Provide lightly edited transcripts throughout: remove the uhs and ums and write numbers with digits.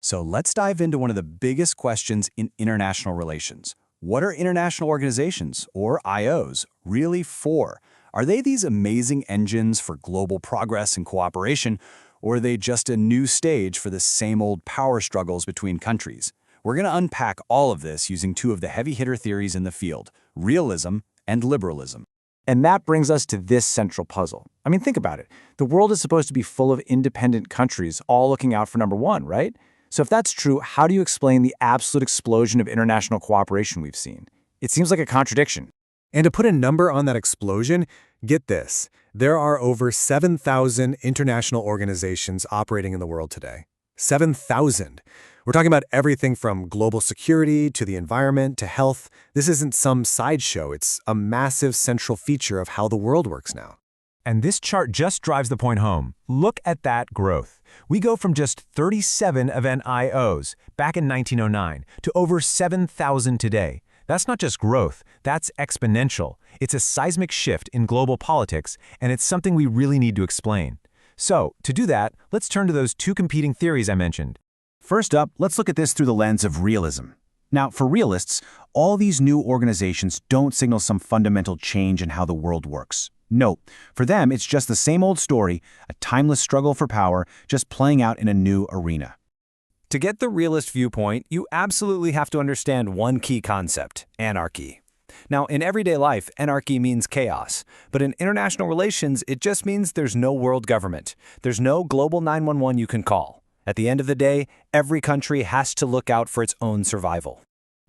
So let's dive into one of the biggest questions in international relations. What are international organizations, or IOs, really for? Are they these amazing engines for global progress and cooperation, or are they just a new stage for the same old power struggles between countries? We're going to unpack all of this using two of the heavy-hitter theories in the field, realism and liberalism. And that brings us to this central puzzle. I mean, think about it. The world is supposed to be full of independent countries, all looking out for number one, right? So if that's true, how do you explain the absolute explosion of international cooperation we've seen? It seems like a contradiction. And to put a number on that explosion, get this. There are over 7,000 international organizations operating in the world today. 7,000. We're talking about everything from global security to the environment to health. This isn't some sideshow. It's a massive central feature of how the world works now. And this chart just drives the point home. Look at that growth. We go from just 37 of NIOs back in 1909 to over 7,000 today. That's not just growth, that's exponential. It's a seismic shift in global politics, and it's something we really need to explain. So, to do that, let's turn to those two competing theories I mentioned. First up, let's look at this through the lens of realism. Now, for realists, all these new organizations don't signal some fundamental change in how the world works. No, for them, it's just the same old story, a timeless struggle for power, just playing out in a new arena. To get the realist viewpoint, you absolutely have to understand one key concept: anarchy. Now, in everyday life, anarchy means chaos, but in international relations, it just means there's no world government. There's no global 911 you can call. At the end of the day, every country has to look out for its own survival.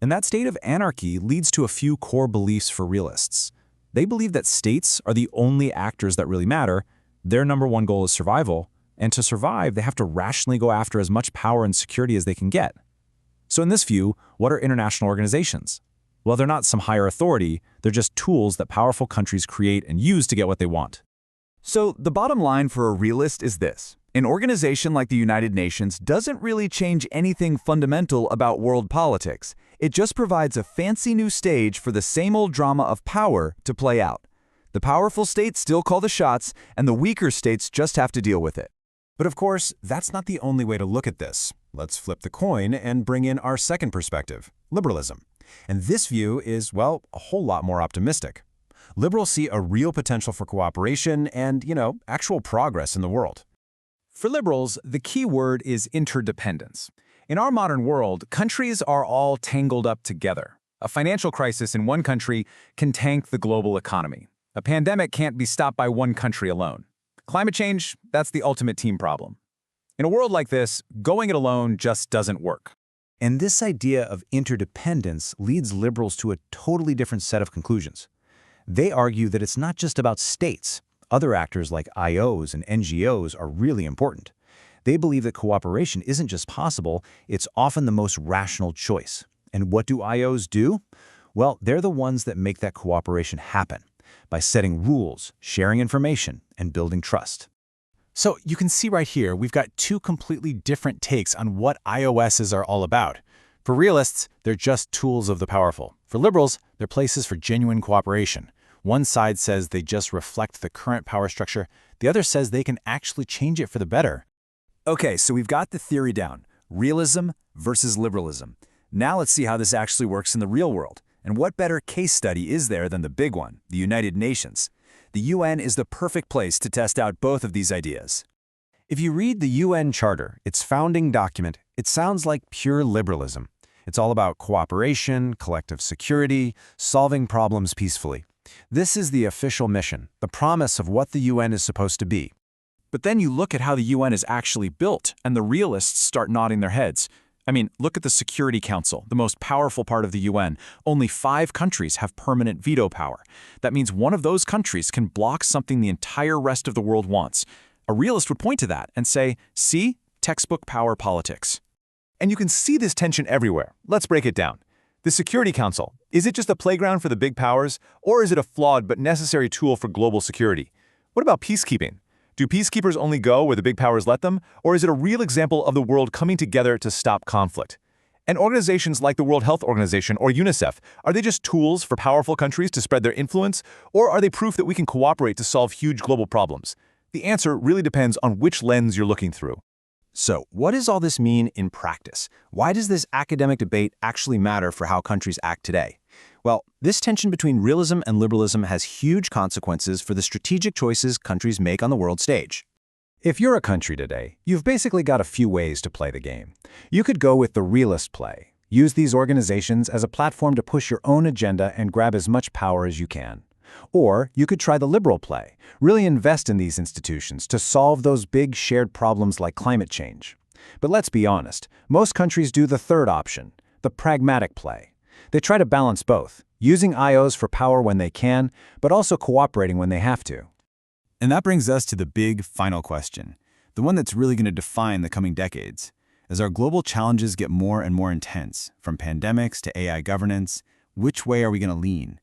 And that state of anarchy leads to a few core beliefs for realists. They believe that states are the only actors that really matter. Their number one goal is survival, and to survive, they have to rationally go after as much power and security as they can get. So in this view, what are international organizations? Well, they're not some higher authority, they're just tools that powerful countries create and use to get what they want. So the bottom line for a realist is this: an organization like the United Nations doesn't really change anything fundamental about world politics. It just provides a fancy new stage for the same old drama of power to play out. The powerful states still call the shots, and the weaker states just have to deal with it. But of course, that's not the only way to look at this. Let's flip the coin and bring in our second perspective, liberalism. And this view is, well, a whole lot more optimistic. Liberals see a real potential for cooperation and, actual progress in the world. For liberals, the key word is interdependence. In our modern world, countries are all tangled up together. A financial crisis in one country can tank the global economy. A pandemic can't be stopped by one country alone. Climate change, that's the ultimate team problem. In a world like this, going it alone just doesn't work. And this idea of interdependence leads liberals to a totally different set of conclusions. They argue that it's not just about states. Other actors like IOs and NGOs are really important. They believe that cooperation isn't just possible, it's often the most rational choice. And what do IOs do? Well, they're the ones that make that cooperation happen by setting rules, sharing information, and building trust. So you can see right here, we've got two completely different takes on what IOSs are all about. For realists, they're just tools of the powerful. For liberals, they're places for genuine cooperation. One side says they just reflect the current power structure. The other says they can actually change it for the better. Okay, so we've got the theory down, realism versus liberalism. Now let's see how this actually works in the real world. And what better case study is there than the big one, the United Nations? The UN is the perfect place to test out both of these ideas. If you read the UN Charter, its founding document, it sounds like pure liberalism. It's all about cooperation, collective security, solving problems peacefully. This is the official mission, the promise of what the UN is supposed to be. But then you look at how the UN is actually built, and the realists start nodding their heads. I mean, look at the Security Council, the most powerful part of the UN. Only 5 countries have permanent veto power. That means one of those countries can block something the entire rest of the world wants. A realist would point to that and say, see, textbook power politics. And you can see this tension everywhere. Let's break it down. The Security Council, is it just a playground for the big powers, or is it a flawed but necessary tool for global security? What about peacekeeping? Do peacekeepers only go where the big powers let them, or is it a real example of the world coming together to stop conflict? And organizations like the World Health Organization or UNICEF, are they just tools for powerful countries to spread their influence, or are they proof that we can cooperate to solve huge global problems? The answer really depends on which lens you're looking through. So, what does all this mean in practice? Why does this academic debate actually matter for how countries act today? Well, this tension between realism and liberalism has huge consequences for the strategic choices countries make on the world stage. If you're a country today, you've basically got a few ways to play the game. You could go with the realist play. Use these organizations as a platform to push your own agenda and grab as much power as you can. Or you could try the liberal play, really invest in these institutions to solve those big shared problems like climate change. But let's be honest, most countries do the third option, the pragmatic play. They try to balance both, using IOs for power when they can, but also cooperating when they have to. And that brings us to the big final question, the one that's really going to define the coming decades. As our global challenges get more and more intense, from pandemics to AI governance, which way are we going to lean?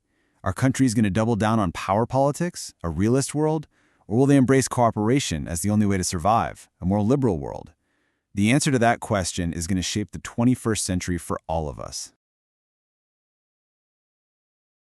Are countries going to double down on power politics, a realist world, or will they embrace cooperation as the only way to survive, a more liberal world? The answer to that question is going to shape the 21st century for all of us.